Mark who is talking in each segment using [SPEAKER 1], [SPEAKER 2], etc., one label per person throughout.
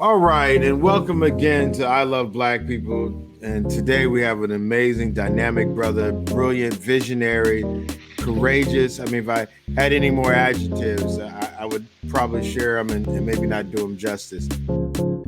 [SPEAKER 1] All right, and welcome again to I Love Black People. And today we have an amazing, dynamic brother, brilliant, visionary, courageous. I mean, if I had any more adjectives, I would probably share them and maybe not do them justice.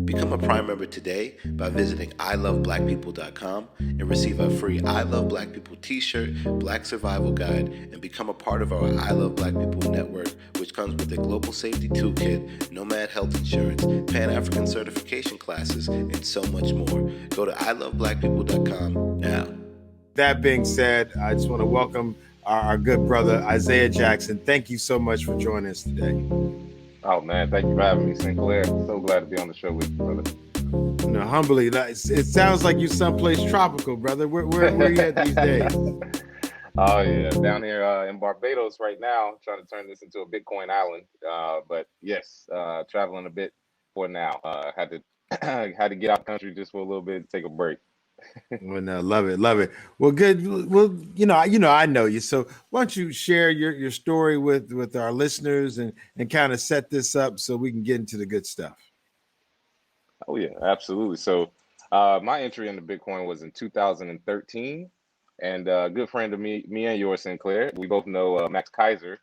[SPEAKER 2] Become a Prime member today by visiting iloveblackpeople.com and receive a free I Love Black People t-shirt, Black Survival Guide, and become a part of our I Love Black People network, which comes with a global safety toolkit, nomad health insurance, Pan-African certification classes, and so much more. Go to iloveblackpeople.com now.
[SPEAKER 1] That being said, I just want to welcome our good brother, Isaiah Jackson. Thank you so much for joining us today.
[SPEAKER 3] Oh man, thank you for having me, Sinclair. So glad to be on the show with you, brother.
[SPEAKER 1] Humbly, it sounds like you someplace tropical, brother. Where are you at these days?
[SPEAKER 3] Oh yeah, down here in Barbados right now, trying to turn this into a Bitcoin island. But yes, traveling a bit for now. Had to had to get out the country just for a little bit, take a break.
[SPEAKER 1] Well, no, love it, love it. Well, good. Well, I know you. So, why don't you share your story with our listeners and kind of set this up so we can get into the good stuff.
[SPEAKER 3] Oh yeah, absolutely. So my entry into Bitcoin was in 2013, and a good friend of me and yours, Sinclair. We both know Max Kaiser.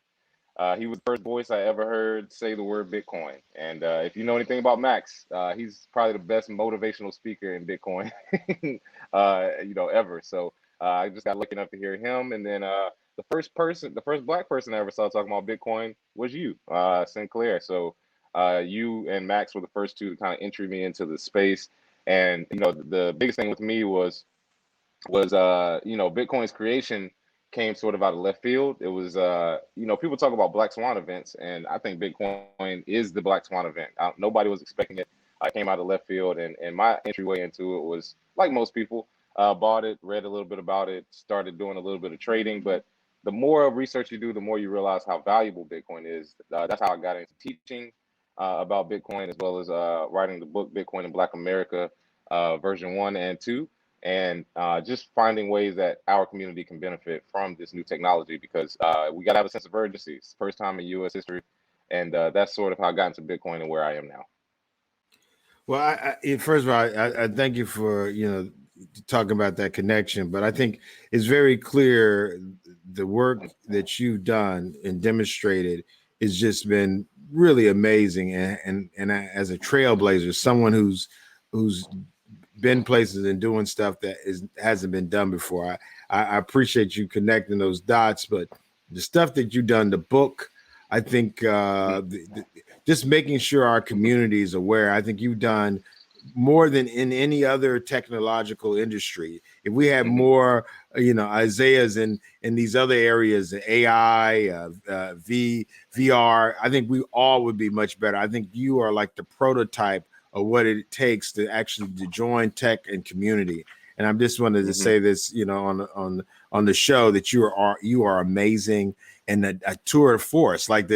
[SPEAKER 3] He was the first voice I ever heard say the word Bitcoin. And if you know anything about Max, he's probably the best motivational speaker in Bitcoin, ever. So I just got lucky enough to hear him. And then the first black person I ever saw talking about Bitcoin was you, Sinclair. So you and Max were the first two to kind of entry me into the space. And the biggest thing with me was Bitcoin's creation came sort of out of left field. It was people talk about black swan events, and I think Bitcoin is the black swan event. Nobody was expecting it. I came out of left field, and my entryway into it was like most people. Bought it, read a little bit about it, started doing a little bit of trading. But the more research you do, the more you realize how valuable Bitcoin is. That's how I got into teaching about Bitcoin, as well as writing the book Bitcoin in Black America, version 1 and 2, and just finding ways that our community can benefit from this new technology, because we got to have a sense of urgency. It's the first time in U.S. history, and that's sort of how I got into Bitcoin and where I am now.
[SPEAKER 1] Well, first of all, I thank you for talking about that connection, but I think it's very clear the work that you've done and demonstrated has just been really amazing, and as a trailblazer, someone who's been places and doing stuff that hasn't been done before. I appreciate you connecting those dots, but the stuff that you've done, the book, I think just making sure our community is aware. I think you've done more than in any other technological industry. If we had more, Isaiah's in these other areas, AI, VR, I think we all would be much better. I think you are like the prototype of what it takes to actually to join tech and community. And I just wanted to say this, on the show, that you are amazing and a tour de force, like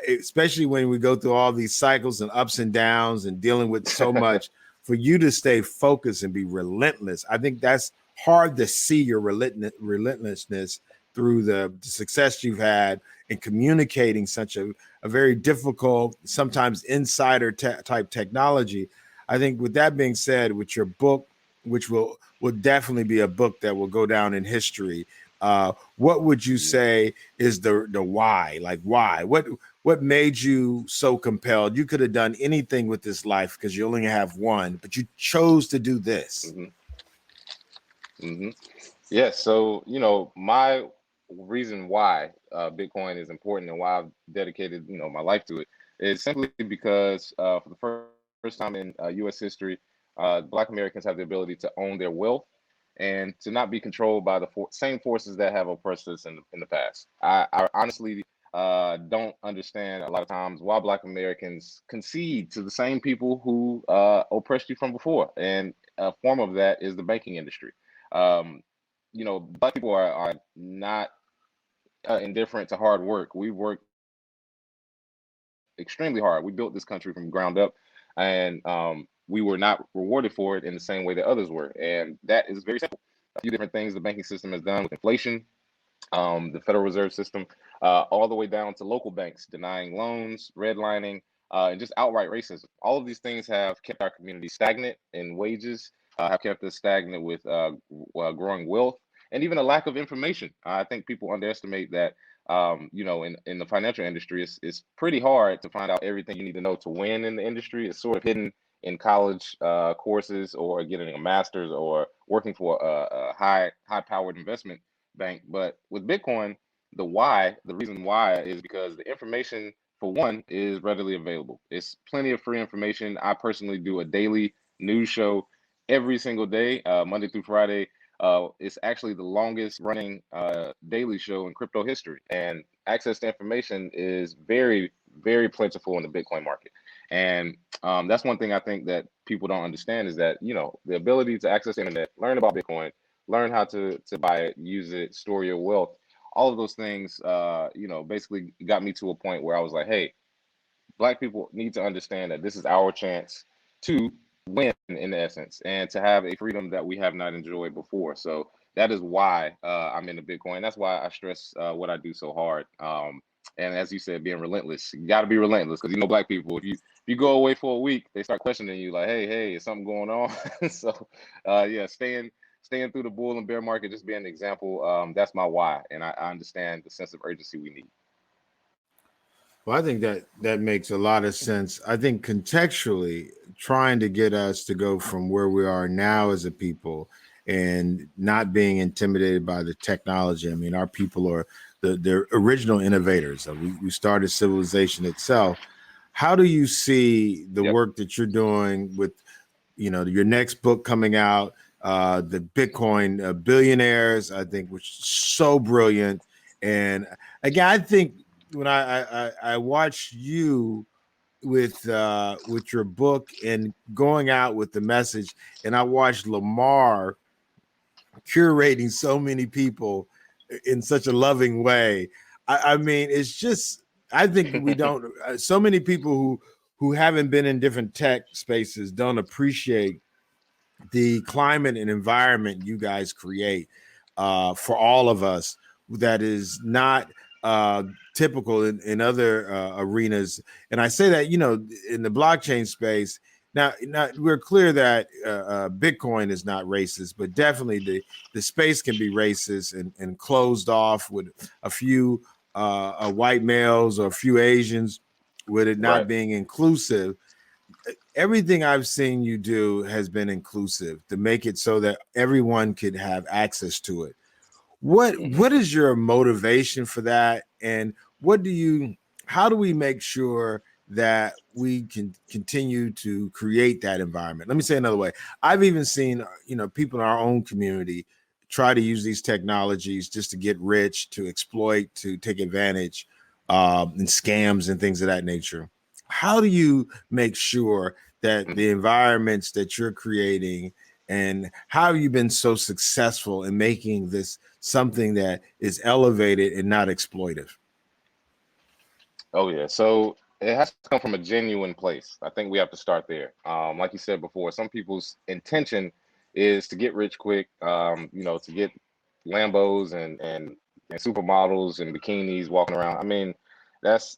[SPEAKER 1] especially when we go through all these cycles and ups and downs and dealing with so much. For you to stay focused and be relentless, I think that's hard to see your relentlessness through the success you've had in communicating such a very difficult, sometimes insider type technology. I think with that being said, with your book, which will definitely be a book that will go down in history, what would you say is the why? Like, why? What made you so compelled? You could have done anything with this life because you only have one, but you chose to do this.
[SPEAKER 3] Yeah, so my reason why Bitcoin is important and why I've dedicated my life to it is simply because for the first time in U.S. history, Black Americans have the ability to own their wealth and to not be controlled by the same forces that have oppressed us in the past. I honestly don't understand a lot of times why Black Americans concede to the same people who oppressed you from before, and a form of that is the banking industry. Um, Black people are not indifferent to hard work. We work extremely hard. We built this country from ground up, and we were not rewarded for it in the same way that others were. And that is very simple. A few different things the banking system has done with inflation, the Federal Reserve System, all the way down to local banks denying loans, redlining, and just outright racism. All of these things have kept our community stagnant in wages, have kept us stagnant with growing wealth, and even a lack of information. I think people underestimate that. In the financial industry, it's pretty hard to find out everything you need to know to win in the industry. It's sort of hidden in college courses, or getting a master's, or working for a high powered investment bank. But with Bitcoin, the reason why is because the information, for one, is readily available. It's plenty of free information. I personally do a daily news show every single day, Monday through Friday. It's actually the longest running daily show in crypto history, and access to information is very, very plentiful in the Bitcoin market. And that's one thing I think that people don't understand, is that the ability to access the internet, learn about Bitcoin, learn how to buy it, use it, store your wealth, all of those things, basically got me to a point where I was like, hey, Black people need to understand that this is our chance to win, in essence, and to have a freedom that we have not enjoyed before. So that is why I'm into Bitcoin. That's why I stress what I do so hard. And as you said, being relentless. You got to be relentless, because Black people, if you go away for a week, they start questioning you, like, hey, is something going on? So yeah, staying through the bull and bear market, just being an example. That's my why, and I understand the sense of urgency we need.
[SPEAKER 1] Well, I think that makes a lot of sense. I think contextually, trying to get us to go from where we are now as a people and not being intimidated by the technology. I mean, our people are the original innovators. We started civilization itself. How do you see the
[SPEAKER 3] Yep.
[SPEAKER 1] work that you're doing with, your next book coming out, the Bitcoin billionaires? I think, which is so brilliant. And again, I think when I watched you with your book and going out with the message, and I watched Lamar curating so many people in such a loving way. I mean, it's just, I think we don't. So many people who haven't been in different tech spaces don't appreciate the climate and environment you guys create for all of us, that is not typical in other arenas. And I say that, in the blockchain space, now we're clear that Bitcoin is not racist, but definitely the space can be racist and closed off with a few white males or a few Asians, with it not
[SPEAKER 3] Right.
[SPEAKER 1] being inclusive. Everything I've seen you do has been inclusive to make it so that everyone could have access to it. What is your motivation for that? And how do we make sure that we can continue to create that environment? Let me say another way. I've even seen, people in our own community try to use these technologies just to get rich, to exploit, to take advantage, and scams and things of that nature. How do you make sure that the environments that you're creating, and how have you been so successful in making this something that is elevated and not exploitive?
[SPEAKER 3] Oh yeah. So it has to come from a genuine place. I think we have to start there. Like you said before, some people's intention is to get rich quick. To get Lambos and supermodels and bikinis walking around. I mean, that's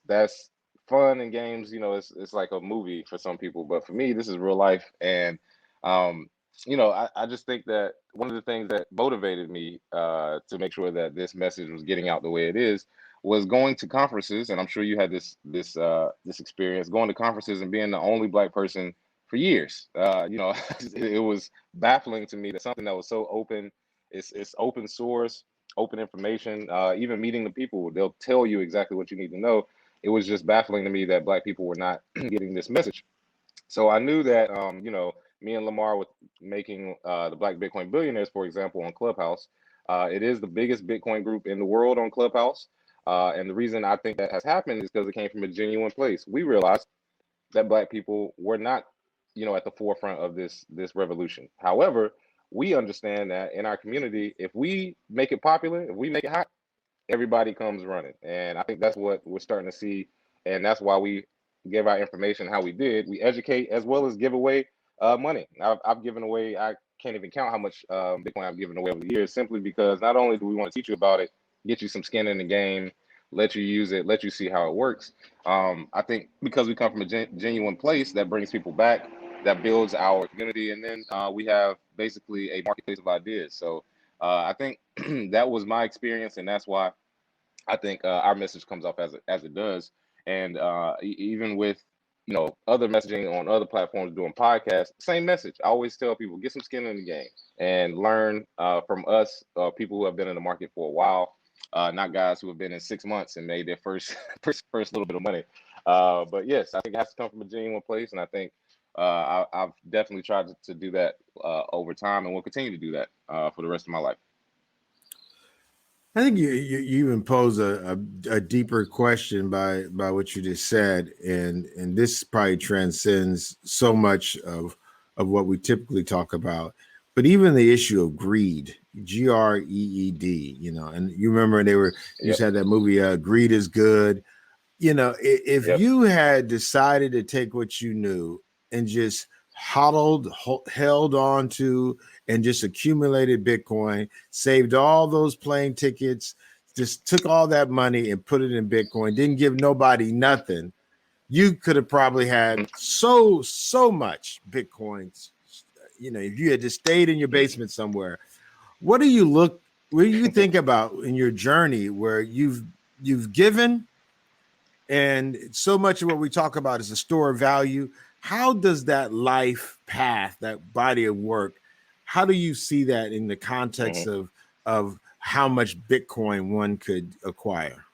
[SPEAKER 3] fun and games. It's like a movie for some people, but for me, this is real life. And um, I just think that one of the things that motivated me to make sure that this message was getting out the way it is was going to conferences. And I'm sure you had this experience going to conferences and being the only Black person for years. It was baffling to me that something that was so open, it's open source, open information. Even meeting the people, they'll tell you exactly what you need to know. It was just baffling to me that Black people were not getting this message. So I knew that, me and Lamar, with making the Black Bitcoin Billionaires, for example, on Clubhouse. It is the biggest Bitcoin group in the world on Clubhouse. And the reason I think that has happened is because it came from a genuine place. We realized that Black people were not, at the forefront of this revolution. However, we understand that in our community, if we make it popular, if we make it hot, everybody comes running. And I think that's what we're starting to see. And that's why we give our information how we did. We educate as well as give away money. I've given away, I can't even count how much Bitcoin I've given away over the years, simply because not only do we want to teach you about it, get you some skin in the game, let you use it, let you see how it works. I think because we come from a genuine place that brings people back, that builds our community, and then we have basically a marketplace of ideas. So I think that was my experience, and that's why I think our message comes off as it does. And even with other messaging on other platforms doing podcasts, same message. I always tell people, get some skin in the game and learn from us, people who have been in the market for a while, not guys who have been in 6 months and made their first first little bit of money. But yes, I think it has to come from a genuine place, and I think I've definitely tried to do that over time, and will continue to do that for the rest of my life.
[SPEAKER 1] I think you impose a deeper question by what you just said, and this probably transcends so much of what we typically talk about. But even the issue of greed, GREED, and you remember you
[SPEAKER 3] Yep.
[SPEAKER 1] said that movie, Greed is Good. If
[SPEAKER 3] Yep.
[SPEAKER 1] you had decided to take what you knew and just held on to and just accumulated Bitcoin, saved all those plane tickets, just took all that money and put it in Bitcoin, didn't give nobody nothing, you could have probably had so much Bitcoins. If you had just stayed in your basement somewhere. What do you think about in your journey where you've given, and so much of what we talk about is a store of value? How does that life path, that body of work, how do you see that in the context of how much Bitcoin one could acquire?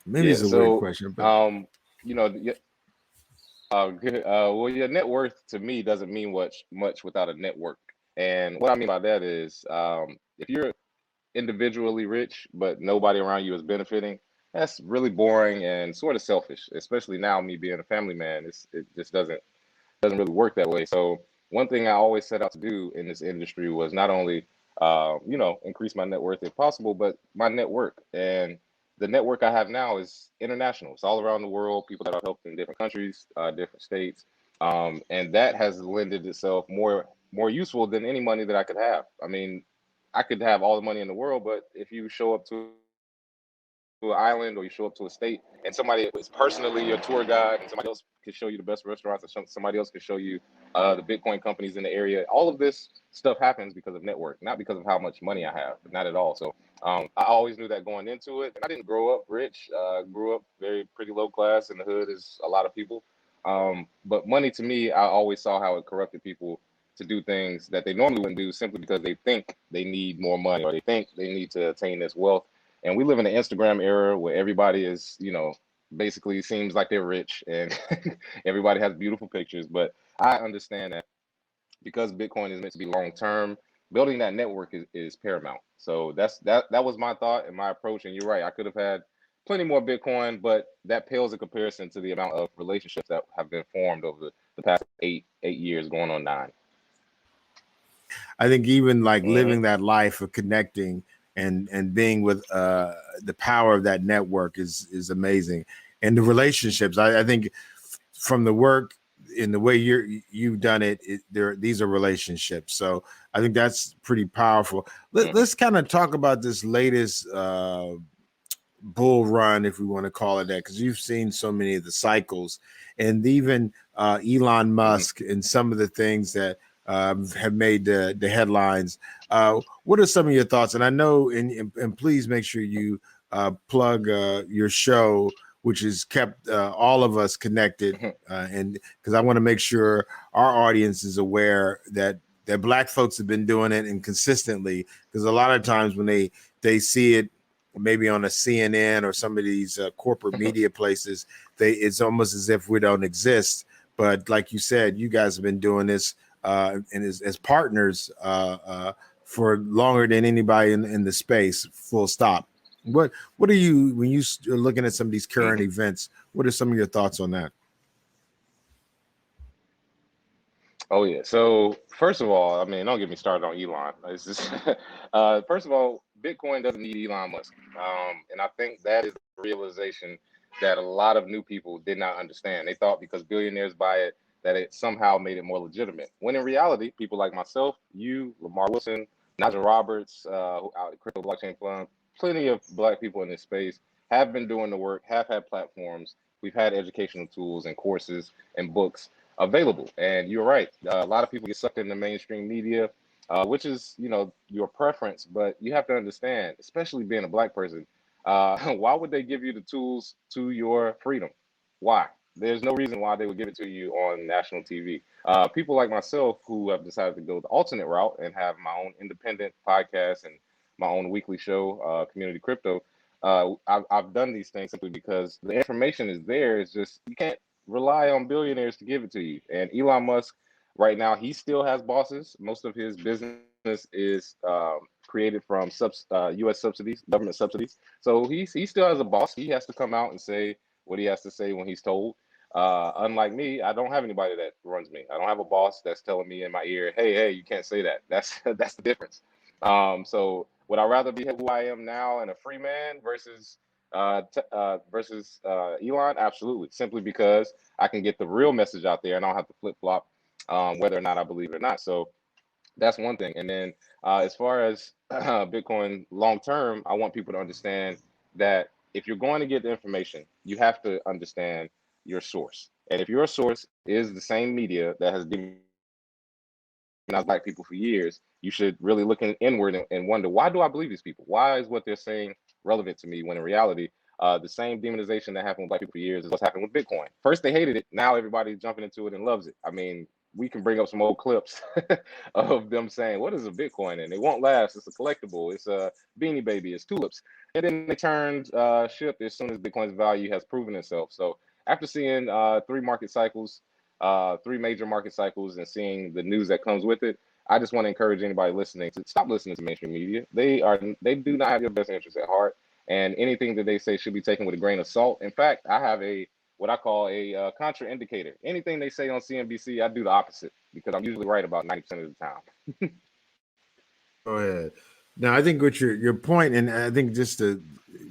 [SPEAKER 1] Maybe
[SPEAKER 3] Yeah.
[SPEAKER 1] it's a weird
[SPEAKER 3] So,
[SPEAKER 1] question, but
[SPEAKER 3] you know, good. Well, your net worth to me doesn't mean much without a network. And what I mean by that is, if you're individually rich, but nobody around you is benefiting, that's really boring and sort of selfish. Especially now, me being a family man, it just doesn't really work that way. So one thing I always set out to do in this industry was not only, increase my net worth if possible, but my network. And the network I have now is international. It's all around the world, people that I've helped in different countries, different states. And that has lended itself more useful than any money that I could have. I mean, I could have all the money in the world, but if you show up to an island or you show up to a state and somebody is personally your tour guide and somebody else can show you the best restaurants, or somebody else can show you the Bitcoin companies in the area, all of this stuff happens because of network, not because of how much money I have, not at all. So I always knew that going into it. And I didn't grow up rich, grew up very pretty low class in the hood, as a lot of people. But money to me, I always saw how it corrupted people to do things that they normally wouldn't do simply because they think they need more money or they think they need to attain this wealth. And we live in an Instagram era where everybody is, basically seems like they're rich and everybody has beautiful pictures. But I understand that because Bitcoin is meant to be long term, building that network is paramount. So that was my thought and my approach. And you're right, I could have had plenty more Bitcoin, but that pales in comparison to the amount of relationships that have been formed over the past eight years, going on 9.
[SPEAKER 1] I think even like
[SPEAKER 3] Mm-hmm.
[SPEAKER 1] living that life of connecting and being with the power of that network is amazing. And the relationships, I think from the work in the way you've done it, these are relationships. So I think that's pretty powerful. Let's kind of talk about this latest bull run, if we want to call it that, because you've seen so many of the cycles, and even Elon Musk and some of the things that have made the headlines. What are some of your thoughts? And I know, and please make sure you plug your show, which has kept all of us connected, and because I want to make sure our audience is aware that Black folks have been doing it and consistently, because a lot of times when they see it maybe on a CNN or some of these corporate media places, it's almost as if we don't exist. But like you said, you guys have been doing this and as partners for longer than anybody in the space, full stop. What are you, when you're looking at some of these current events, what are some of your thoughts on that?
[SPEAKER 3] Oh yeah. So first of all, I mean, don't get me started on Elon. It's just first of all, Bitcoin doesn't need Elon Musk, and I think that is the realization that a lot of new people did not understand. They thought because billionaires buy it that it somehow made it more legitimate. When in reality, people like myself, you, Lamar Wilson, Nigel Roberts, who out at Crypto Blockchain plenty of Black people in this space have been doing the work, have had platforms. We've had educational tools and courses and books available. And you're right. A lot of people get sucked into mainstream media, which is, your preference. But you have to understand, especially being a Black person, why would they give you the tools to your freedom? Why? There's no reason why they would give it to you on national TV. People like myself who have decided to go the alternate route and have my own independent podcast and my own weekly show, Community Crypto. I've done these things simply because the information is there. It's just you can't rely on billionaires to give it to you. And Elon Musk, right now, he still has bosses. Most of his business is created from U.S. subsidies, government subsidies. So he still has a boss. He has to come out and say what he has to say when he's told. Unlike me, I don't have anybody that runs me. I don't have a boss that's telling me in my ear, "Hey, you can't say that." That's the difference. So would I rather be who I am now and a free man versus Elon? Absolutely. Simply because I can get the real message out there and I don't have to flip flop whether or not I believe it or not. So that's one thing. And then as far as Bitcoin long term, I want people to understand that if you're going to get the information, you have to understand your source. And if your source is the same media that has demonized Black people for years, you should really look inward and wonder, why do I believe these people? Why is what they're saying relevant to me when in reality, the same demonization that happened with Black people for years is what's happened with Bitcoin. First, they hated it. Now everybody's jumping into it and loves it. I mean, we can bring up some old clips of them saying, what is a Bitcoin? And it won't last. It's a collectible. It's a Beanie Baby. It's tulips. And then they turned ship as soon as Bitcoin's value has proven itself. So after seeing three major market cycles and seeing the news that comes with it, I just want to encourage anybody listening to stop listening to mainstream media. They do not have your best interests at heart, and anything that they say should be taken with a grain of salt. In fact, I have what I call a contraindicator. Anything they say on CNBC, I do the opposite because I'm usually right about 90% of the time.
[SPEAKER 1] Go ahead. Now, I think what your point, and I think just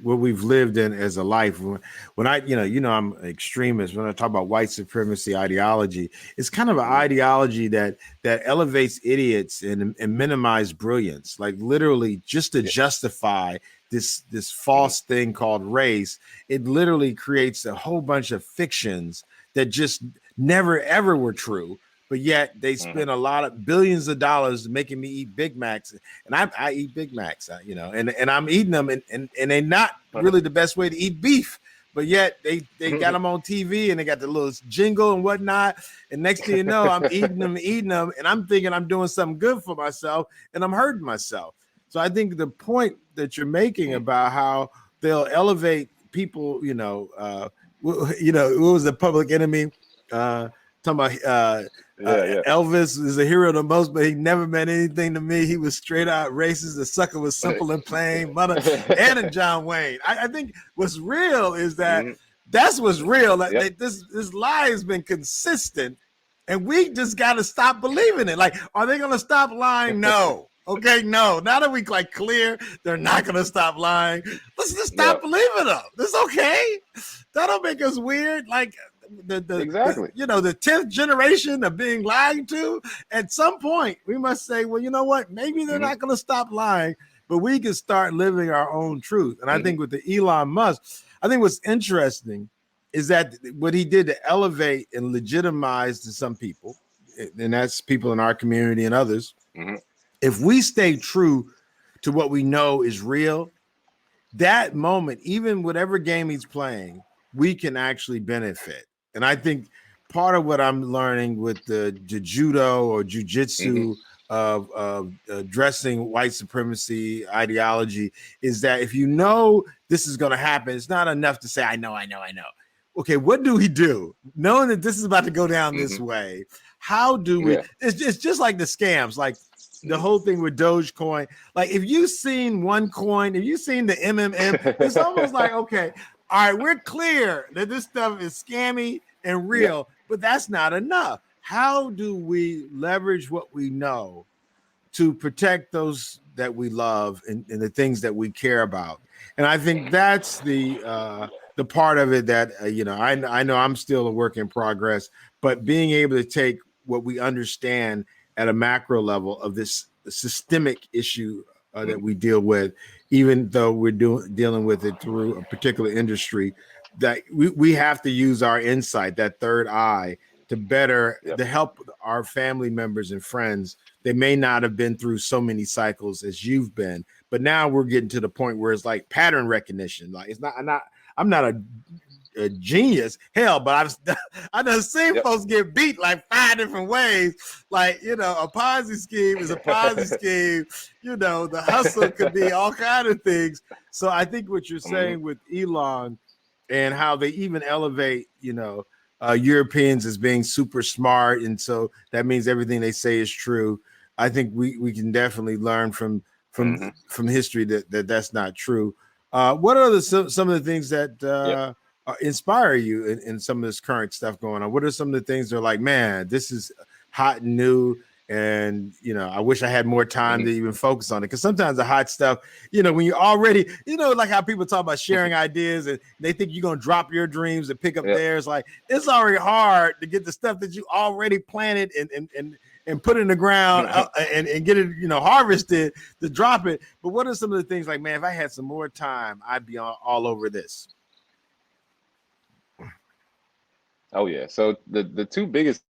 [SPEAKER 1] what we've lived in as a life. When I, I'm an extremist. When I talk about white supremacy ideology, it's kind of an ideology that elevates idiots and minimize brilliance, like literally just to justify this false thing called race. It literally creates a whole bunch of fictions that just never ever were true. But yet they spend a lot of billions of dollars making me eat Big Macs, and I eat Big Macs, and I'm eating them, and they're not really the best way to eat beef. But yet they got them on TV and they got the little jingle and whatnot. And next thing you know, I'm eating them, and I'm thinking I'm doing something good for myself, and I'm hurting myself. So I think the point that you're making about how they'll elevate people, what was the Public Enemy? Talking about Elvis is a hero the most, but he never meant anything to me. He was straight out racist. The sucker was simple and plain. And John Wayne. I think what's real is that that's what's real. Like this lie has been consistent, and we just got to stop believing it. Like, are they going to stop lying? No. Okay, no. Now that we clear, they're not going to stop lying. Let's just stop believing them. That's okay. That'll make us weird. Like.
[SPEAKER 3] Exactly.
[SPEAKER 1] The 10th generation of being lied to. At some point, we must say, well, you know what? Maybe they're not going to stop lying, but we can start living our own truth. And I think with the Elon Musk, I think what's interesting is that what he did to elevate and legitimize to some people, and that's people in our community and others. If we stay true to what we know is real, that moment, even whatever game he's playing, we can actually benefit. And I think part of what I'm learning with the judo or jujitsu of addressing white supremacy ideology is that if you know this is going to happen, it's not enough to say, I know. Okay, what do we do? Knowing that this is about to go down this way, how do we? It's just like the scams, like the whole thing with Dogecoin. Like if you've seen one coin, if you've seen the MMM, it's almost like, okay, all right, we're clear that this stuff is scammy and real, but that's not enough. How do we leverage what we know to protect those that we love and the things that we care about? And I think that's the part of it that, I know I'm still a work in progress, but being able to take what we understand at a macro level of this systemic issue that we deal with, even though we're dealing with it through a particular industry, that we have to use our insight, that third eye, to better to help our family members and friends. They may not have been through so many cycles as you've been, but now we're getting to the point where it's like pattern recognition. Like I'm not a genius, hell, but I done seen folks get beat like 5 different ways. Like, you know, a Ponzi scheme is a Ponzi scheme. You know, the hustle could be all kind of things. So I think what you're saying with Elon and how they even elevate, you know, Europeans as being super smart, and so that means everything they say is true. I think we can definitely learn from history that that's not true. What are some of the things that inspire you in some of this current stuff going on? What are some of the things that are like, man, this is hot and new, and you know, I wish I had more time to even focus on it? Because sometimes the hot stuff, you know, when you already, you know, like how people talk about sharing ideas and they think you're gonna drop your dreams and pick up theirs. Like, it's already hard to get the stuff that you already planted and put in the ground and get it, you know, harvested, to drop it. But what are some of the things like, man, if I had some more time, I'd be all over this?
[SPEAKER 3] Oh yeah. So the two biggest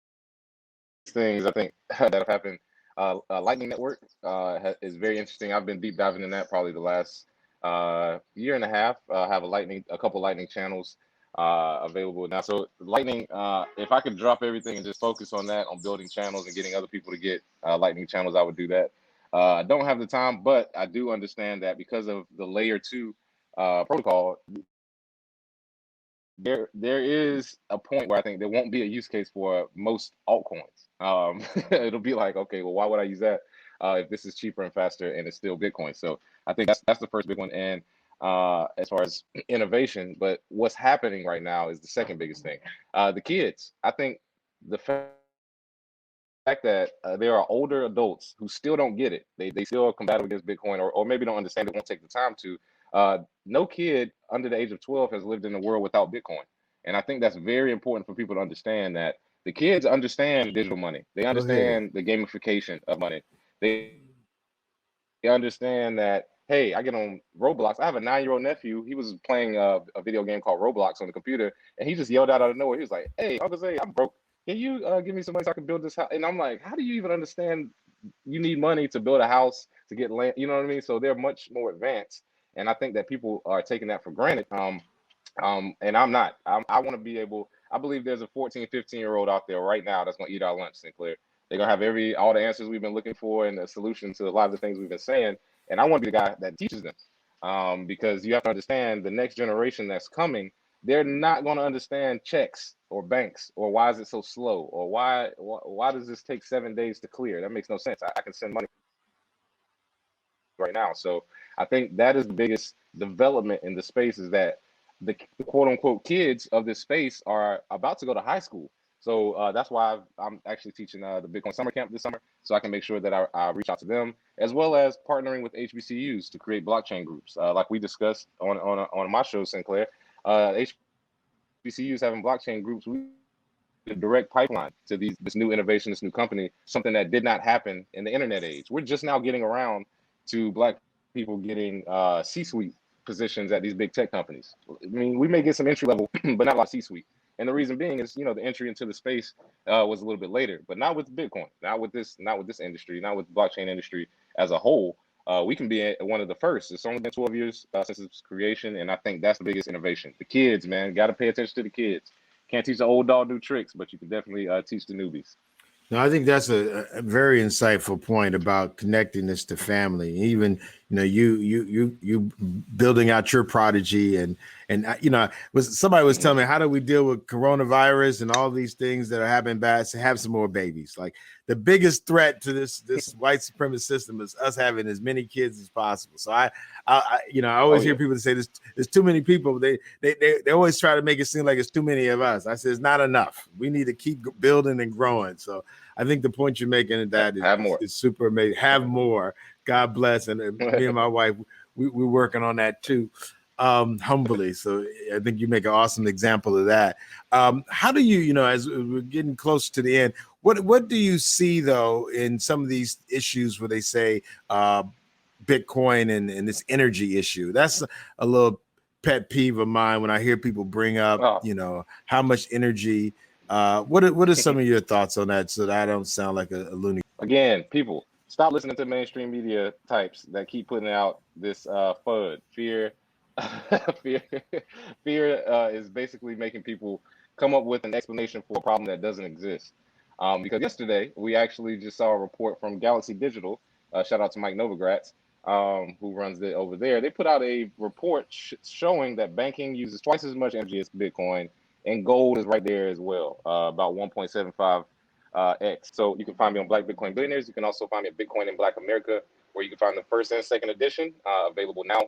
[SPEAKER 3] things I think that have happened, Lightning Network is very interesting. I've been deep diving in that probably the last year and a half. I have a couple Lightning channels available now. So Lightning, if I could drop everything and just focus on that, on building channels and getting other people to get Lightning channels, I would do that. I don't have the time, but I do understand that because of the layer 2 protocol, there is a point where I think there won't be a use case for most altcoins. It'll be like, okay, well, why would I use that if this is cheaper and faster and it's still Bitcoin? So I think that's the first big one. And as far as innovation, but what's happening right now is the second biggest thing. The kids. I think the fact that there are older adults who still don't get it. They still are combative against Bitcoin, or maybe don't understand it, won't take the time to. No kid under the age of 12 has lived in a world without Bitcoin. And I think that's very important for people to understand, that the kids understand digital money. They understand the gamification of money. They understand that, hey, I get on Roblox. I have a 9-year-old nephew. He was playing a video game called Roblox on the computer, and he just yelled out of nowhere. He was like, hey, Uncle Zay, I'm broke. Can you give me some money so I can build this house? And I'm like, how do you even understand you need money to build a house, to get land? You know what I mean? So they're much more advanced. And I think that people are taking that for granted. And I'm not. I want to be able, I believe there's a 14, 15-year-old out there right now that's going to eat our lunch, Sinclair. They're going to have all the answers we've been looking for and the solution to a lot of the things we've been saying. And I want to be the guy that teaches them, because you have to understand the next generation that's coming, they're not going to understand checks or banks, or why is it so slow, or why does this take 7 days to clear? That makes no sense. I can send money right now. So I think that is the biggest development in the space, is that the quote unquote kids of this space are about to go to high school. So that's why I'm actually teaching the Bitcoin Summer Camp this summer, so I can make sure that I reach out to them, as well as partnering with HBCUs to create blockchain groups, like we discussed on my show, Sinclair. HBCUs having blockchain groups, we a direct pipeline to this new innovation, this new company, something that did not happen in the internet age. We're just now getting around to Black people getting C-suite positions at these big tech companies. I mean, we may get some entry level, but not a lot of C-suite. And the reason being is, the entry into the space was a little bit later, but not with Bitcoin, not with this industry, not with the blockchain industry as a whole. We can be one of the first. It's only been 12 years since its creation, and I think that's the biggest innovation. The kids, man, got to pay attention to the kids. Can't teach the old dog new tricks, but you can definitely teach the newbies.
[SPEAKER 1] No, I think that's a very insightful point about connecting this to family. Even you building out your prodigy, and somebody was telling me, how do we deal with coronavirus and all these things that are happening bad? To have some more babies. Like, the biggest threat to this white supremacist system is us having as many kids as possible. So I always hear people say there's too many people. They always try to make it seem like it's too many of us. I say it's not enough. We need to keep building and growing. So I think the point you're making in that is super amazing. Have more. God bless. And me and my wife, we're working on that too, humbly. So I think you make an awesome example of that. How do you, as we're getting close to the end, what do you see though in some of these issues where they say Bitcoin and this energy issue. That's a little pet peeve of mine when I hear people bring up, how much energy. What are some of your thoughts on that, so that I don't sound like a loony?
[SPEAKER 3] Again, people, stop listening to mainstream media types that keep putting out this FUD, fear. fear fear is basically making people come up with an explanation for a problem that doesn't exist. Because yesterday we actually just saw a report from Galaxy Digital. Shout out to Mike Novogratz, who runs it over there. They put out a report showing that banking uses twice as much energy as Bitcoin, and gold is right there as well, about 1.75 X. So you can find me on Black Bitcoin Billionaires. You can also find me at Bitcoin in Black America, where you can find the first and second edition available now.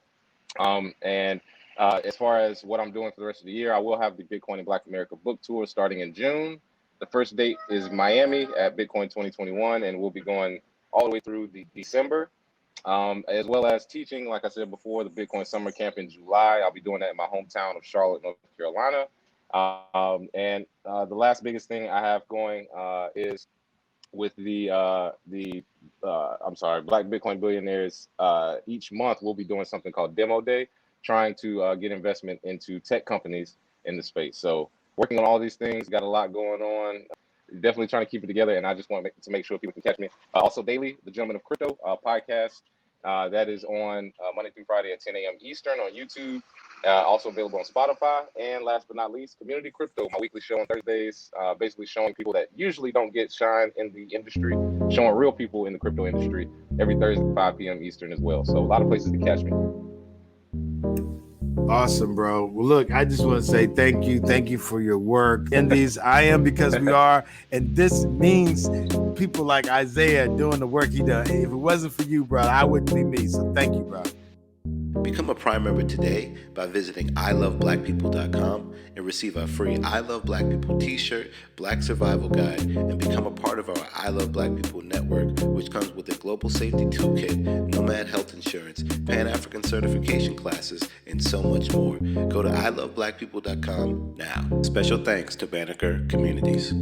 [SPEAKER 3] And as far as what I'm doing for the rest of the year, I will have the Bitcoin in Black America book tour starting in June. The first date is Miami at Bitcoin 2021, and we'll be going all the way through December, as well as teaching, like I said before, the Bitcoin Summer Camp in July. I'll be doing that in my hometown of Charlotte, North Carolina. And the last biggest thing I have going is with the Black Bitcoin Billionaires. Each month we'll be doing something called Demo Day, trying to get investment into tech companies in the space. So working on all these things, got a lot going on. Definitely trying to keep it together, and I just want to make sure people can catch me. Also, daily, the Gentleman of Crypto podcast. That is on Monday through Friday at 10 a.m. Eastern on YouTube. Also available on Spotify. And last but not least, Community Crypto, my weekly show on Thursdays, basically showing people that usually don't get shine in the industry, showing real people in the crypto industry every Thursday at 5 p.m. Eastern as well. So a lot of places to catch me.
[SPEAKER 1] Awesome, bro. Well, look, I just want to say thank you. Thank you for your work. In these, I am because we are, and this means people like Isaiah doing the work he does. If it wasn't for you, bro, I wouldn't be me. So thank you, bro.
[SPEAKER 2] Become a Prime member today by visiting iloveblackpeople.com and receive our free I Love Black People t-shirt, Black Survival Guide, and become a part of our I Love Black People network, which comes with a global safety toolkit, nomad health insurance, Pan-African certification classes, and so much more. Go to iloveblackpeople.com now. Special thanks to Banneker Communities.